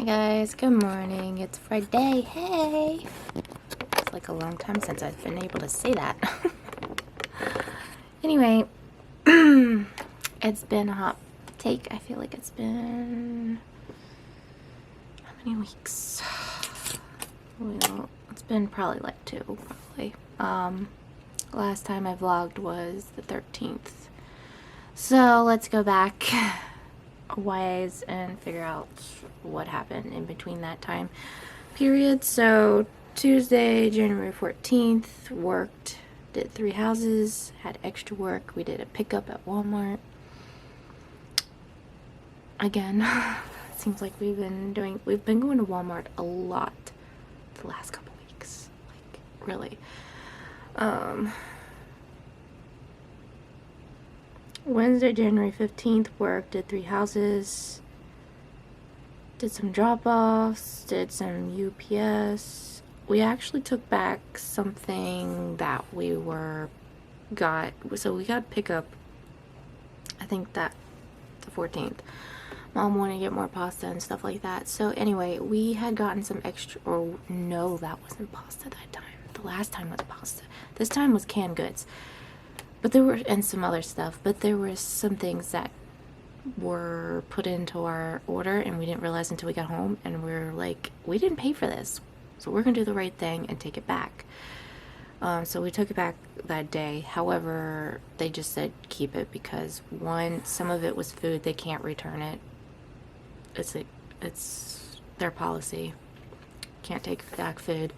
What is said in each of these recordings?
guys, good morning. It's Friday. Hey! It's like a long time since I've been able to say that. Anyway, it's been a hot take. I feel like it's been... how many weeks? Well, it's been probably like 2, probably. Last time I vlogged was the 13th. So let's go back a ways and figure out what happened in between that time period. So Tuesday, January 14th, worked, did 3 houses, had extra work. We did a pickup at Walmart. Again, it seems like we've been going to Walmart a lot the last couple weeks. Like, really. Wednesday, January 15th, worked, did 3 houses, did some drop-offs, did some UPS. We actually took back something that we got pickup, I think that the 14th. Mom wanted to get more pasta and stuff like that. So anyway, we had gotten some extra, or no, that wasn't pasta that time. The last time was pasta. This time was canned goods. But there were, and some other stuff, but there were some things that were put into our order and we didn't realize until we got home, and we were like, we didn't pay for this, so we're gonna do the right thing and take it back. So we took it back that day. However, they just said keep it because some of it was food, they can't return it. It's their policy, can't take back food,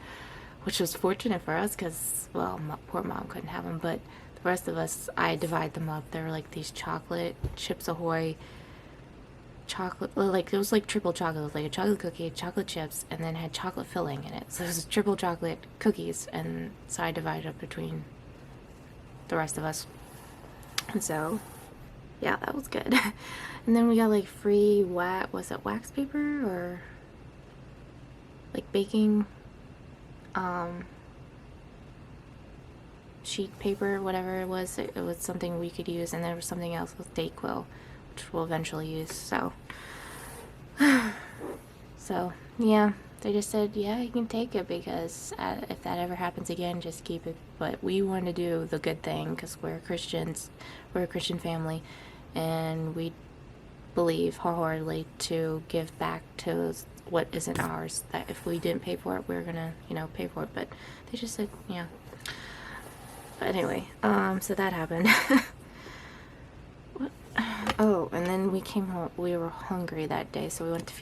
which was fortunate for us because, well, poor mom couldn't have them, but the rest of us, I divide them up. They were like these chocolate Chips Ahoy chocolate, like it was like triple chocolate. It was like a chocolate cookie, chocolate chips, and then had chocolate filling in it. So it was triple chocolate cookies, and so I divided up between the rest of us. And so, yeah, that was good. And then we got like free was it wax paper or like baking sheet paper, whatever it was something we could use, and there was something else with Dayquil, which we'll eventually use. So yeah, they just said, yeah, you can take it because if that ever happens again, just keep it. But we want to do the good thing because we're Christians, we're a Christian family, and we believe wholeheartedly to give back to what isn't ours, that if we didn't pay for it, we're gonna, pay for it. But they just said, yeah. But anyway, so that happened. Oh, and then we came home. We were hungry that day, so we went to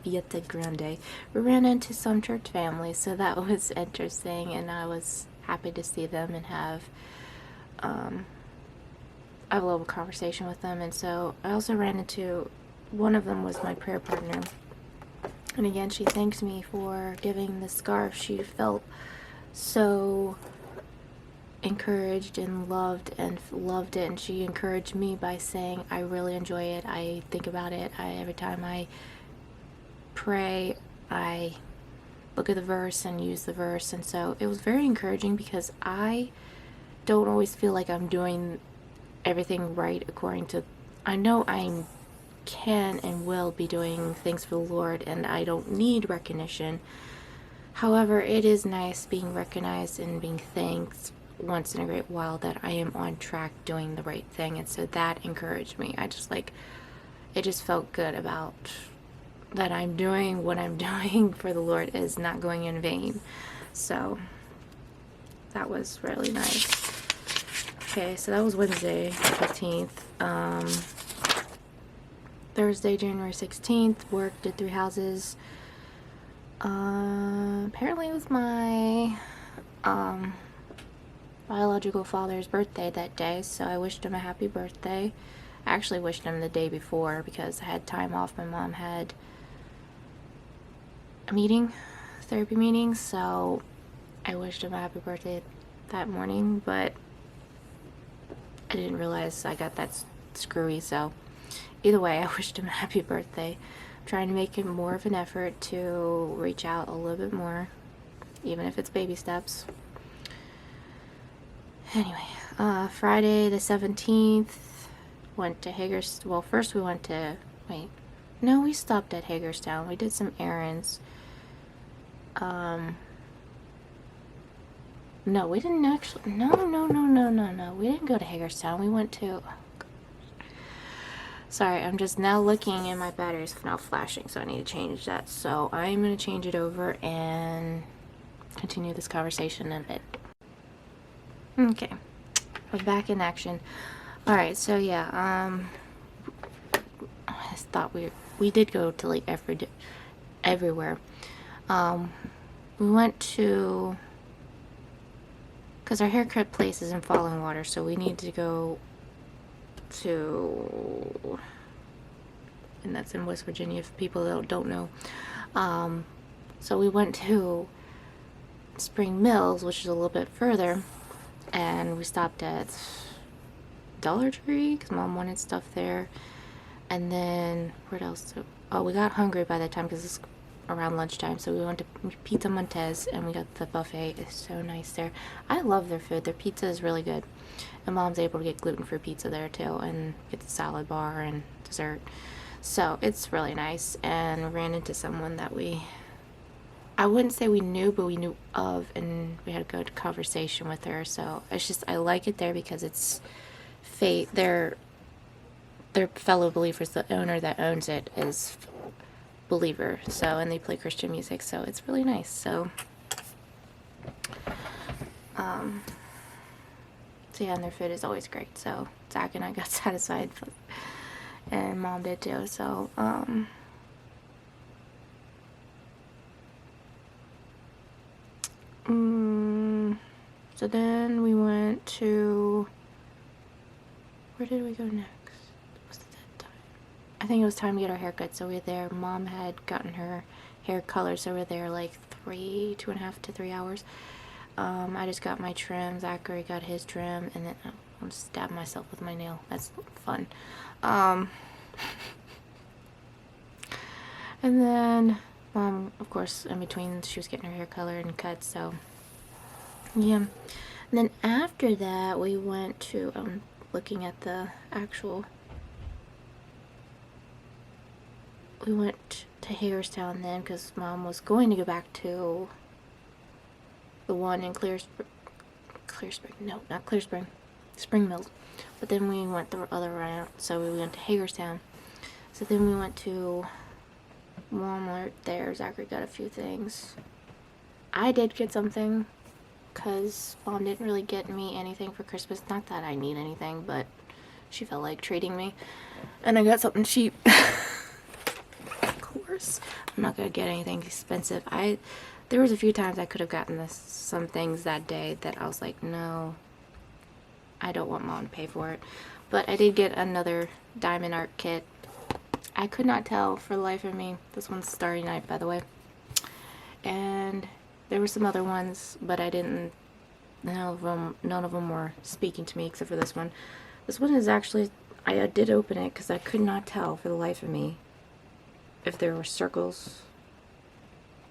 Fiesta Grande. We ran into some church families, so that was interesting, and I was happy to see them and have a little conversation with them. And so I also ran into, one of them was my prayer partner, and again, she thanks me for giving the scarf. She felt so encouraged and loved it, and she encouraged me by saying, I really enjoy it, I think about it, every time I pray I look at the verse and use the verse. And so it was very encouraging because I don't always feel like I'm doing everything right according to, I know I can and will be doing things for the Lord and I don't need recognition. However, it is nice being recognized and being thanked once in a great while that I am on track doing the right thing. And so that encouraged me. It just felt good about that I'm doing what I'm doing for the Lord is not going in vain. So that was really nice. Okay, so that was Wednesday 15th. Thursday, January 16th, worked, did 3 houses. Apparently it was my biological father's birthday that day, so I wished him a happy birthday. I actually wished him the day before because I had time off. My mom had a therapy meeting, so I wished him a happy birthday that morning, but I didn't realize I got that screwy, so either way, I wished him a happy birthday. I'm trying to make more of an effort to reach out a little bit more, even if it's baby steps. Anyway, Friday the 17th, went to Hagerstown. Well, first we went to, No, we stopped at Hagerstown. We did some errands. No, we didn't actually. No. We didn't go to Hagerstown. We went to. Sorry, I'm just now looking and my battery's now flashing, so I need to change that. So I'm going to change it over and continue this conversation in a bit. Okay, we're back in action. Alright, so yeah, I thought we did go to like everywhere. We went to, because our haircut place is in Falling Water, so we need to go to, and that's in West Virginia if people don't know. So we went to Spring Mills, which is a little bit further, and we stopped at Dollar Tree because Mom wanted stuff there. And then where else? Oh, we got hungry by that time because it's around lunchtime, so we went to Pizza Montez and we got the buffet. It's so nice there. I love their food. Their pizza is really good, and Mom's able to get gluten-free pizza there too, and get the salad bar and dessert. So it's really nice. And we ran into someone that I wouldn't say we knew, but we knew of, and we had a good conversation with her. So it's just, I like it there because it's they're fellow believers. The owner that owns it is believer, so, and they play Christian music, so it's really nice. So yeah, and their food is always great. So Zach and I got satisfied, and Mom did too. So so then we went to, where did we go next? Was it that time? I think it was time to get our hair cut, so we were there. Mom had gotten her hair colored, so we were there like 2.5 to 3 hours. I just got my trim. Zachary got his trim, and then I'll just stab myself with my nail. That's fun. And then Mom, of course, in between, she was getting her hair colored and cut, so yeah. And then after that, we went to, looking at the actual, we went to Hagerstown then, because Mom was going to go back to the one in Spring Mills, but then we went the other route, so we went to Hagerstown. So then we went to Walmart there. Zachary got a few things. I did get something, because Mom didn't really get me anything for Christmas. Not that I need anything, but she felt like treating me, and I got something cheap. Of course, I'm not gonna get anything expensive. There was a few times I could have gotten some things that day that I was like, no, I don't want Mom to pay for it. But I did get another diamond art kit. I could not tell for the life of me. This one's Starry Night, by the way. And there were some other ones, but I didn't, none of them were speaking to me except for this one. This one is actually, I did open it because I could not tell for the life of me if there were circles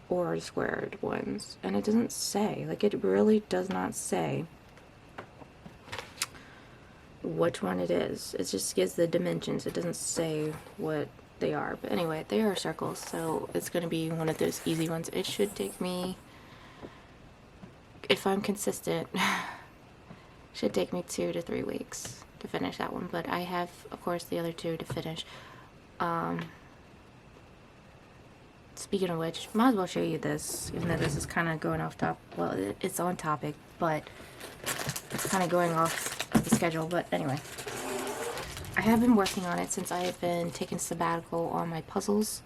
or squared ones. And it doesn't say, like, it really does not say which one it is. It just gives the dimensions. It doesn't say what they are. But anyway, they are circles, so it's going to be one of those easy ones. It should take me, if I'm consistent, should take me 2 to 3 weeks to finish that one. But I have, of course, the other 2 to finish. Speaking of which, might as well show you this, even though this is kind of going off top. Well, it's on topic, but it's kind of going off the schedule. But anyway, I have been working on it since I have been taking sabbatical on my puzzles,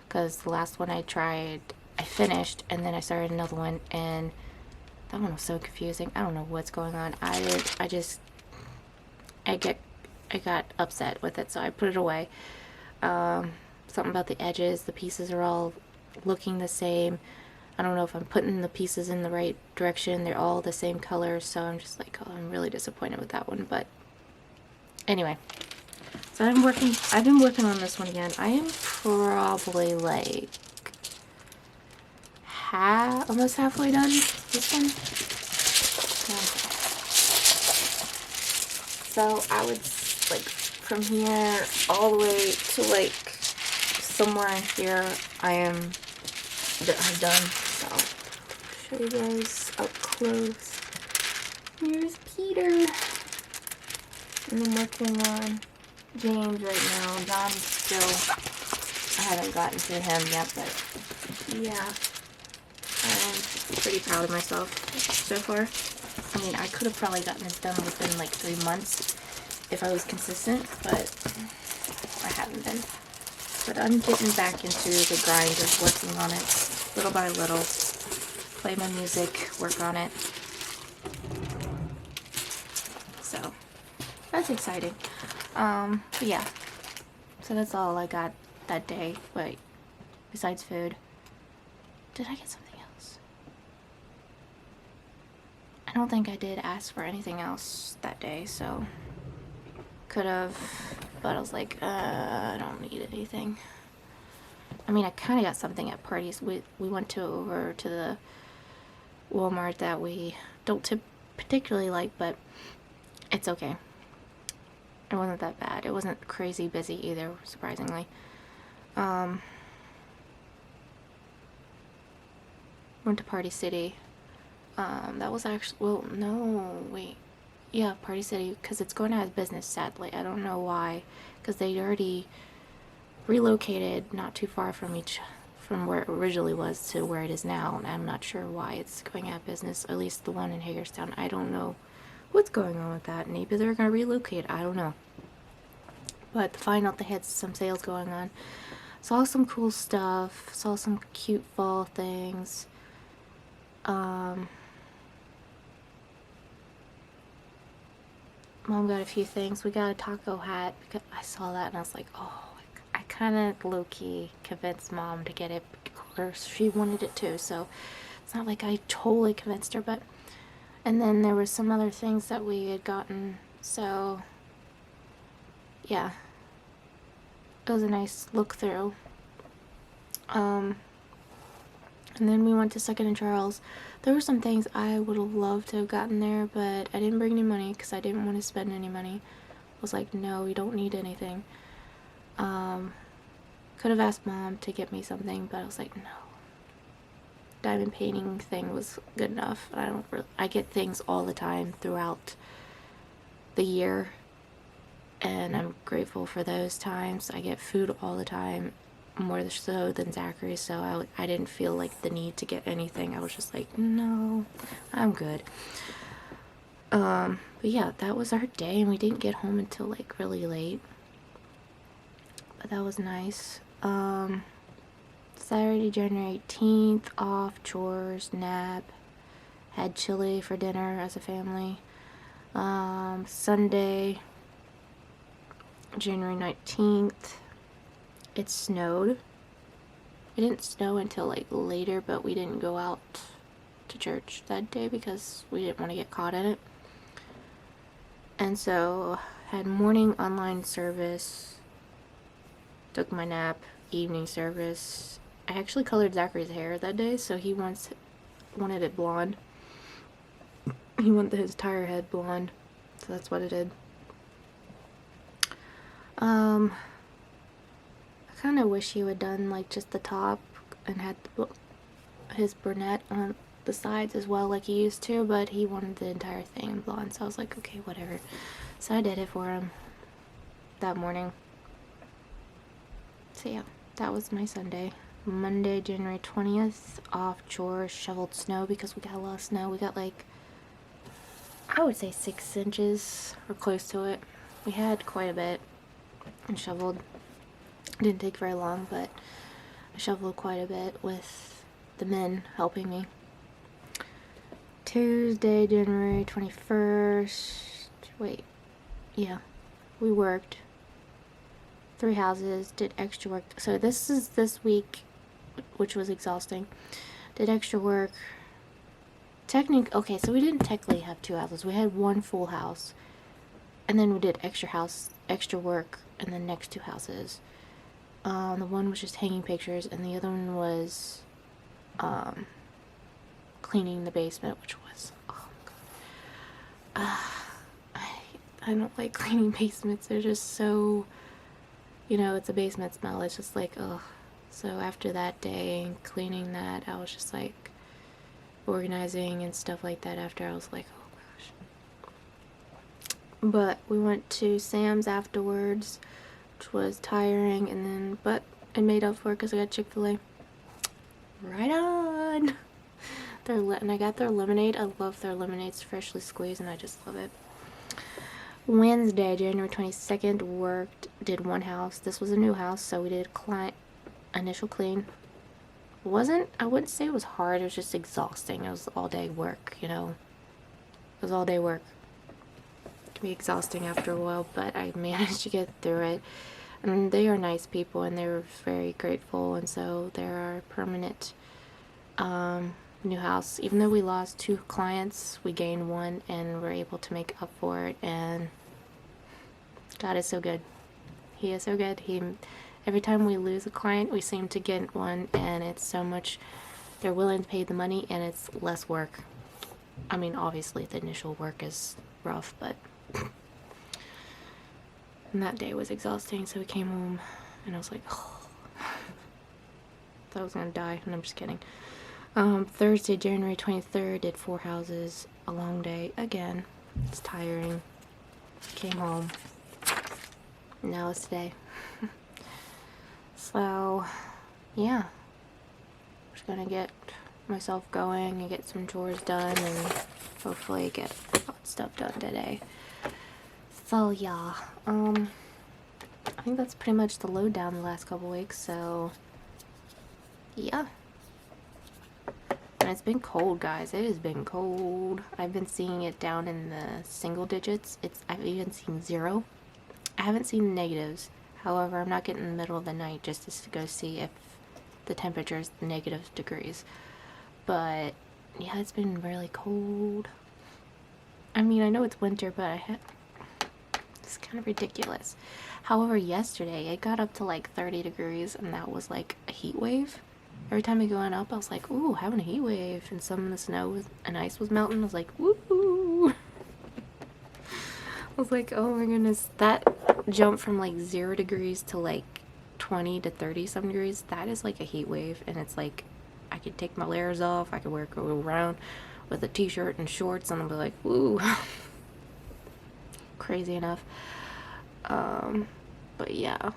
because the last one I tried, I finished, and then I started another one, and that one was so confusing. I don't know what's going on. I got upset with it, so I put it away. Something about the edges, the pieces are all looking the same. I don't know if I'm putting the pieces in the right direction. They're all the same color, so I'm just like, oh, I'm really disappointed with that one. But anyway, so I've been working on this one again. I am probably like almost halfway done this one. So I would, like, from here all the way to, like, somewhere in here I'm done. So I'll show you guys up close. Here's Peter. And I'm working on James right now. John's still, I haven't gotten to him yet, but yeah. I'm pretty proud of myself so far. I mean, I could have probably gotten this done within like 3 months if I was consistent, but I haven't been. But I'm getting back into the grind of working on it little by little. Play my music, work on it. So that's exciting. But yeah. So that's all I got that day. Wait, besides food. Did I get something else? I don't think I did ask for anything else that day, so could have, but I was like, I don't need anything. I mean, I kind of got something at parties. We went over to the Walmart that we don't particularly like, but it's okay. It wasn't that bad. It wasn't crazy busy either, surprisingly. Went to Party City. That was actually, well, no, wait. Yeah, Party City, because it's going out of business, sadly. I don't know why, because they already relocated not too far from where it originally was to where it is now, and I'm not sure why it's going out of business, at least the one in Hagerstown. I don't know what's going on with that. Maybe they're going to relocate, I don't know. But to find out they had some sales going on. Saw some cool stuff, saw some cute fall things. Mom got a few things. We got a taco hat because I saw that and I was like, oh, I kind of low-key convinced Mom to get it because she wanted it too, so it's not like I totally convinced her, but and then there were some other things that we had gotten, so yeah, it was a nice look through. And then we went to Second and Charles. There were some things I would have loved to have gotten there, but I didn't bring any money because I didn't want to spend any money. I was like, no, we don't need anything. Could have asked Mom to get me something, but I was like, no. Diamond painting thing was good enough. I get things all the time throughout the year, and I'm grateful for those times. I get food all the time, more so than Zachary, so I didn't feel like the need to get anything. I was just like, no, I'm good. But yeah, that was our day, and we didn't get home until like really late, but that was nice. Saturday, January 18th, off, chores, nap, had chili for dinner as a family. Sunday, January 19th, it snowed. It didn't snow until like later, but we didn't go out to church that day because we didn't want to get caught in it. And so had morning online service, took my nap, evening service. I actually colored Zachary's hair that day, so he wanted it blonde. He wanted his entire head blonde, so that's what I did. I kind of wish he would done like just the top and had his brunette on the sides as well like he used to, but he wanted the entire thing in blonde, so I was like, okay, whatever. So I did it for him that morning. So yeah, that was my Sunday. Monday, January 20th, off, chores, shoveled snow because we got a lot of snow. We got like, I would say 6 inches or close to it. We had quite a bit and shoveled. It didn't take very long, but I shoveled quite a bit with the men helping me. Tuesday, January 21st, wait, yeah, we worked 3 houses, did extra work. So this is this week, which was exhausting. Did extra work. Okay, so we didn't technically have 2 houses. We had 1 full house, and then we did extra work in the next 2 houses. The one was just hanging pictures, and the other one was cleaning the basement, which was, oh my god. I don't like cleaning basements. They're just so, you know, it's a basement smell. It's just like, ugh. So after that day and cleaning that, I was just like organizing and stuff like that after. I was like, oh gosh. But we went to Sam's afterwards, which was tiring, and then, but I made up for it because I got Chick-fil-A. Right on. And I got their lemonade. I love their lemonade. It's freshly squeezed and I just love it. Wednesday, January 22nd, did one house. This was a new house, so we did initial clean. I wouldn't say it was hard, it was just exhausting. It was all day work, you know. It was all day work. It can be exhausting after a while, but I managed to get through it. And they are nice people and they were very grateful, and so they're our permanent new house. Even though we lost 2 clients, we gained 1 and we're able to make up for it, and God is so good. He is so good. Every time we lose a client, we seem to get one, and it's so much, they're willing to pay the money and it's less work. I mean, obviously the initial work is rough, but and that day was exhausting, so we came home and I was like, oh. Thought I was gonna die, and I'm just kidding. Thursday, January 23rd, did 4 houses. A long day again. It's tiring. Came home. Now it's today. So, yeah. Just gonna get myself going and get some chores done and hopefully get stuff done today. So, yeah. I think that's pretty much the lowdown the last couple weeks, so yeah. And it's been cold, guys. It has been cold. I've been seeing it down in the single digits. I've even seen 0. I haven't seen negatives. However, I'm not getting in the middle of the night just to go see if the temperature is negative degrees. But yeah, it's been really cold. I mean, I know it's winter, but it's kind of ridiculous. However, yesterday it got up to like 30 degrees, and that was like a heat wave. Every time we going up, I was like, ooh, having a heat wave. And some of the snow and ice was melting. I was like, woo. I was like, oh my goodness. That jump from like 0 degrees to like 20 to 30 some degrees, that is like a heat wave. And it's like, I could take my layers off. I could go around with a t-shirt and shorts, and I'll be like, woo. Crazy enough. But yeah,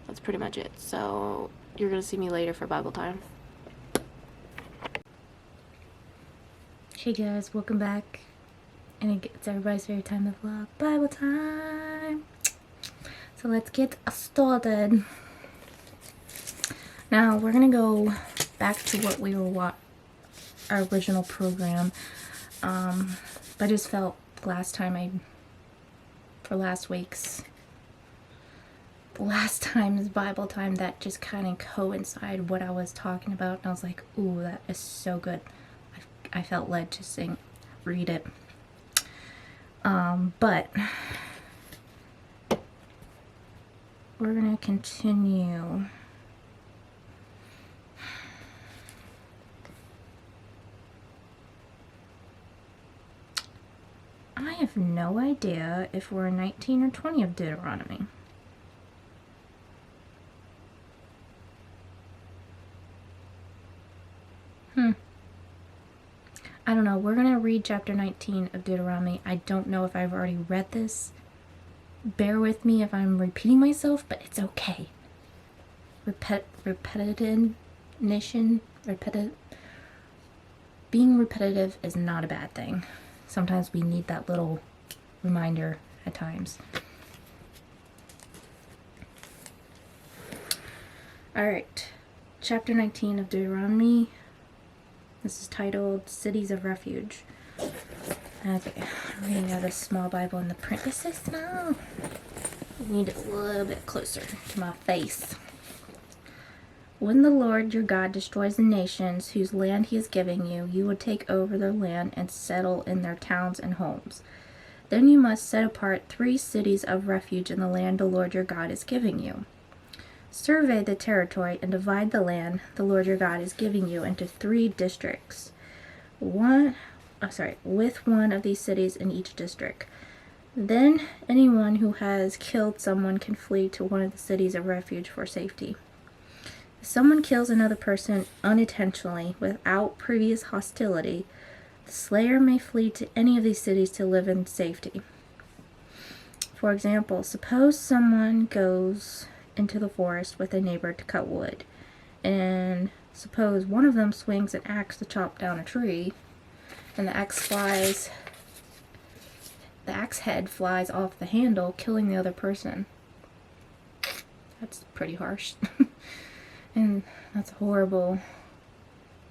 that's pretty much it. So you're gonna see me later for Bible time. Hey guys, welcome back. And it's everybody's favorite time of vlog, Bible time. So let's get started. Now we're gonna go back to what we were our original program. But I just felt last time's Bible time, that just kind of coincided what I was talking about, and I was like, ooh, that is so good. I felt led to read it. But we're gonna continue. I have no idea if we're in 19 or 20 of Deuteronomy. I don't know. We're going to read chapter 19 of Deuteronomy. I don't know if I've already read this. Bear with me if I'm repeating myself, but it's okay. Being repetitive is not a bad thing. Sometimes we need that little reminder at times. Alright. Chapter 19 of Deuteronomy. This is titled Cities of Refuge. Okay, I'm reading out of this small Bible, and the print is so small. I need it a little bit closer to my face. When the Lord your God destroys the nations whose land he is giving you, you will take over their land and settle in their towns and homes. Then you must set apart 3 cities of refuge in the land the Lord your God is giving you. Survey the territory and divide the land the Lord your God is giving you into 3 districts. With one of these cities in each district. Then anyone who has killed someone can flee to one of the cities of refuge for safety. If someone kills another person unintentionally without previous hostility, the slayer may flee to any of these cities to live in safety. For example, suppose someone goes into the forest with a neighbor to cut wood, and suppose one of them swings an axe to chop down a tree, and the axe head flies off the handle, killing the other person. That's pretty harsh. And that's a horrible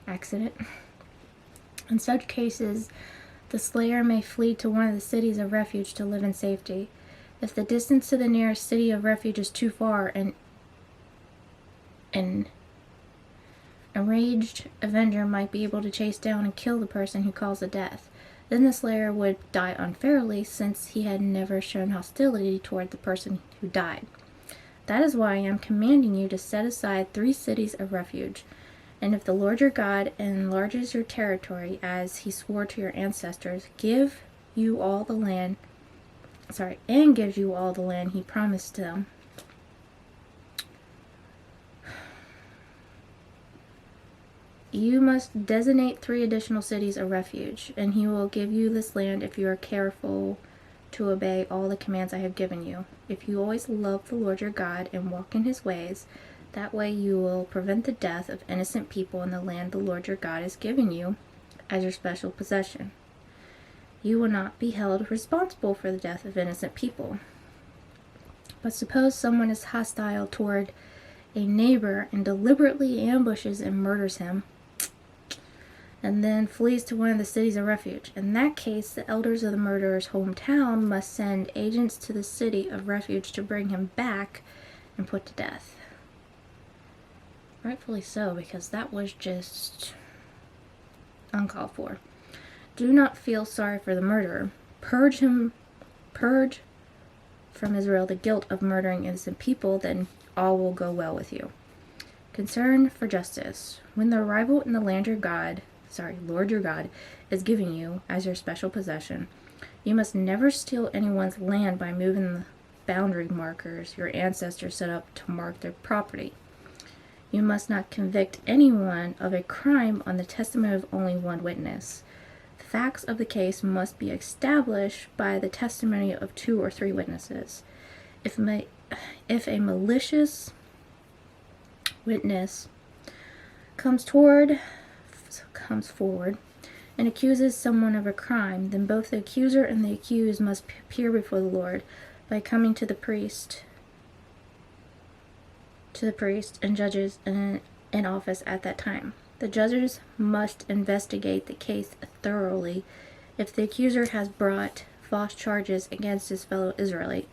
accident. In such cases, the slayer may flee to one of the cities of refuge to live in safety. If the distance to the nearest city of refuge is too far, an enraged avenger might be able to chase down and kill the person who caused the death. Then the slayer would die unfairly, since he had never shown hostility toward the person who died. That is why I am commanding you to set aside 3 cities of refuge. And if the Lord your God enlarges your territory, as he swore to your ancestors, gives you all the land he promised them, you must designate 3 additional cities of refuge, and he will give you this land if you are careful to obey all the commands I have given you. If you always love the Lord your God and walk in his ways, that way you will prevent the death of innocent people in the land the Lord your God has given you as your special possession. You will not be held responsible for the death of innocent people. But suppose someone is hostile toward a neighbor and deliberately ambushes and murders him, and then flees to one of the cities of refuge. In that case, the elders of the murderer's hometown must send agents to the city of refuge to bring him back and put to death. Rightfully so, because that was just uncalled for. Do not feel sorry for the murderer. Purge from Israel the guilt of murdering innocent people, then all will go well with you. Concern for justice. When the arrival in the land Lord your God is giving you as your special possession, you must never steal anyone's land by moving the boundary markers your ancestors set up to mark their property. You must not convict anyone of a crime on the testimony of only one witness. The facts of the case must be established by the testimony of 2 or 3 witnesses. If a malicious witness comes forward and accuses someone of a crime, then both the accuser and the accused must appear before the Lord by coming to the priest and judges in office at that time. The judges must investigate the case thoroughly. If the accuser has brought false charges against his fellow Israelite,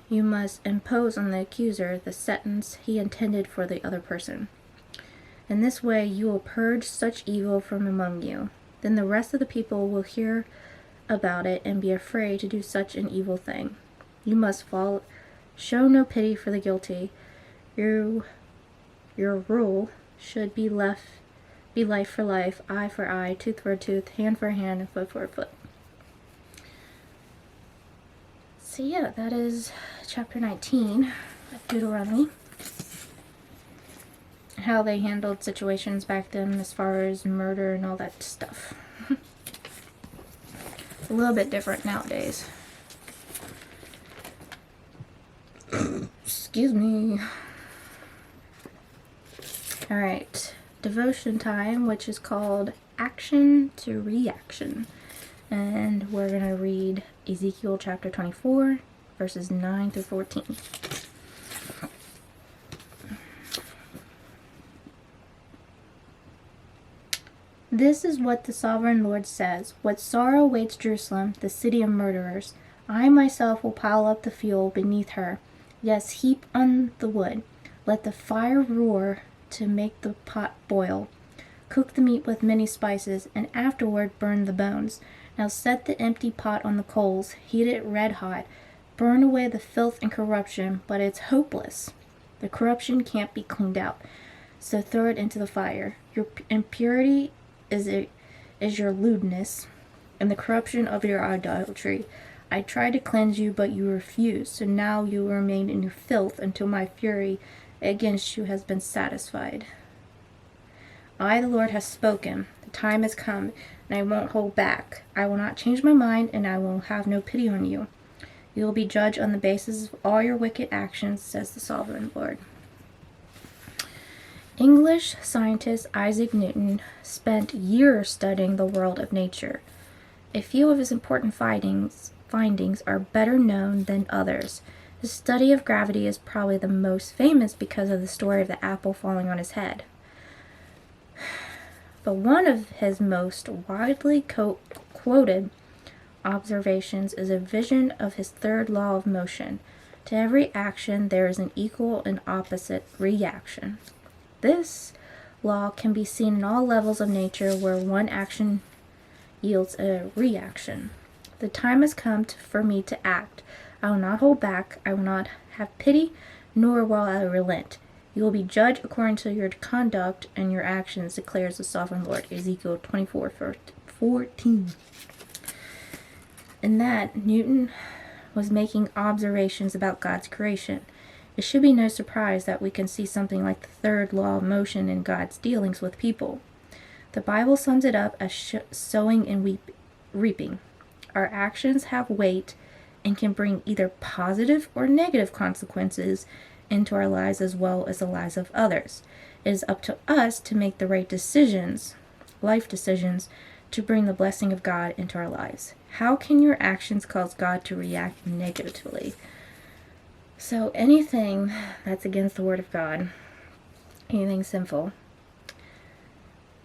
you must impose on the accuser the sentence he intended for the other person. In this way you will purge such evil from among you. Then the rest of the people will hear about it and be afraid to do such an evil thing. You must show no pity for the guilty. Your rule should be life for life, eye for eye, tooth for tooth, hand for hand, and foot for foot. So yeah, that is chapter 19 of Deuteronomy. How they handled situations back then as far as murder and all that stuff. It's a little bit different nowadays. Excuse me. Alright, devotion time, which is called Action to Reaction. And we're going to read Ezekiel chapter 24, verses 9 through 14. This is what the sovereign Lord says. What sorrow awaits Jerusalem, the city of murderers. I myself will pile up the fuel beneath her. Yes, heap on the wood. Let the fire roar to make the pot boil. Cook the meat with many spices, and afterward burn the bones. Now set the empty pot on the coals, heat it red hot. Burn away the filth and corruption, but it's hopeless. The corruption can't be cleaned out, so throw it into the fire. Your impurity is your lewdness, and the corruption of your idolatry. I tried to cleanse you, but you refused. So now you will remain in your filth until my fury against you has been satisfied. I, the Lord, have spoken. The time has come, and I won't hold back. I will not change my mind, and I will have no pity on you. You will be judged on the basis of all your wicked actions, says the sovereign Lord. English scientist Isaac Newton spent years studying the world of nature. A few of his important findings are better known than others. His study of gravity is probably the most famous because of the story of the apple falling on his head. But one of his most widely quoted observations is a vision of his third law of motion. To every action there is an equal and opposite reaction. This law can be seen in all levels of nature where one action yields a reaction. The time has come for me to act. I will not hold back. I will not have pity, nor will I relent. You will be judged according to your conduct and your actions, declares the sovereign Lord. Ezekiel 24:14. In that, Newton was making observations about God's creation. It should be no surprise that we can see something like the third law of motion in God's dealings with people. The Bible sums it up as sowing and reaping. Our actions have weight and can bring either positive or negative consequences into our lives as well as the lives of others. It is up to us to make the right decisions, life decisions, to bring the blessing of God into our lives. How can your actions cause God to react negatively? So anything that's against the Word of God, anything sinful,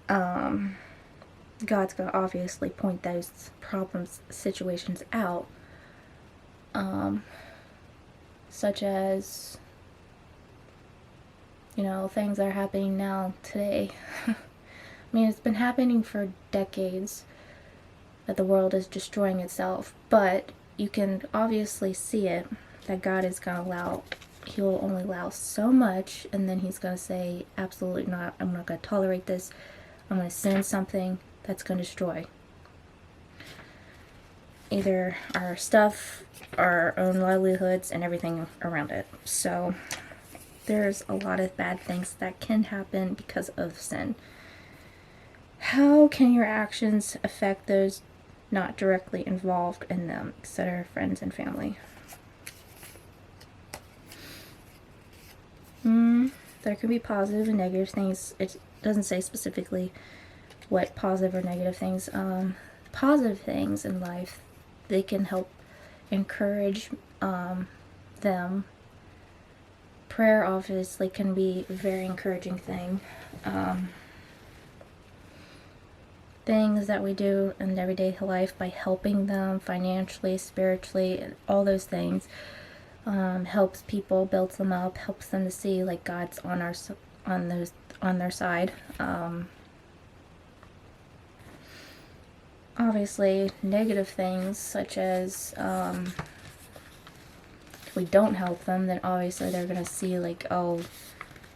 God's going to obviously point those problems, situations out, such as, things that are happening now today. I mean, it's been happening for decades that the world is destroying itself, but you can obviously see it, that God is going to allow, he'll only allow so much, and then he's going to say, absolutely not, I'm not going to tolerate this, I'm going to send something that's going to destroy either our stuff, our own livelihoods, and everything around it. So there's a lot of bad things that can happen because of sin. How can your actions affect those not directly involved in them, etc., friends and family? There can be positive and negative things. It doesn't say specifically what positive or negative things. Positive things in life, they can help encourage them. Prayer obviously can be a very encouraging thing. Things that we do in everyday life by helping them financially, spiritually, all those things, helps people, builds them up, helps them to see like God's on their side. Obviously, negative things such as if we don't help them, then obviously they're gonna see like, oh,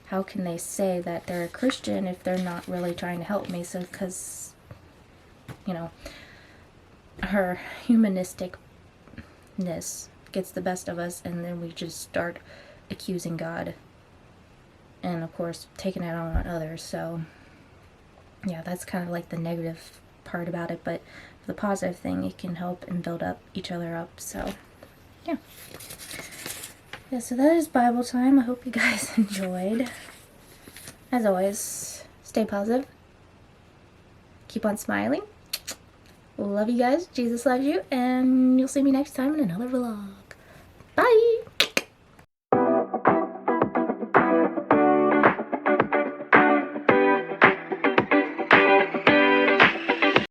how can they say that they're a Christian if they're not really trying to help me? So because her humanisticness gets the best of us, and then we just start accusing God and of course taking it on others. So yeah, that's kind of like the negative part about it, but the positive thing, it can help and build up each other up. So yeah, so that is Bible time. I hope you guys enjoyed. As always, stay positive, keep on smiling. Love you guys. Jesus loves you. And you'll see me next time in another vlog. Bye.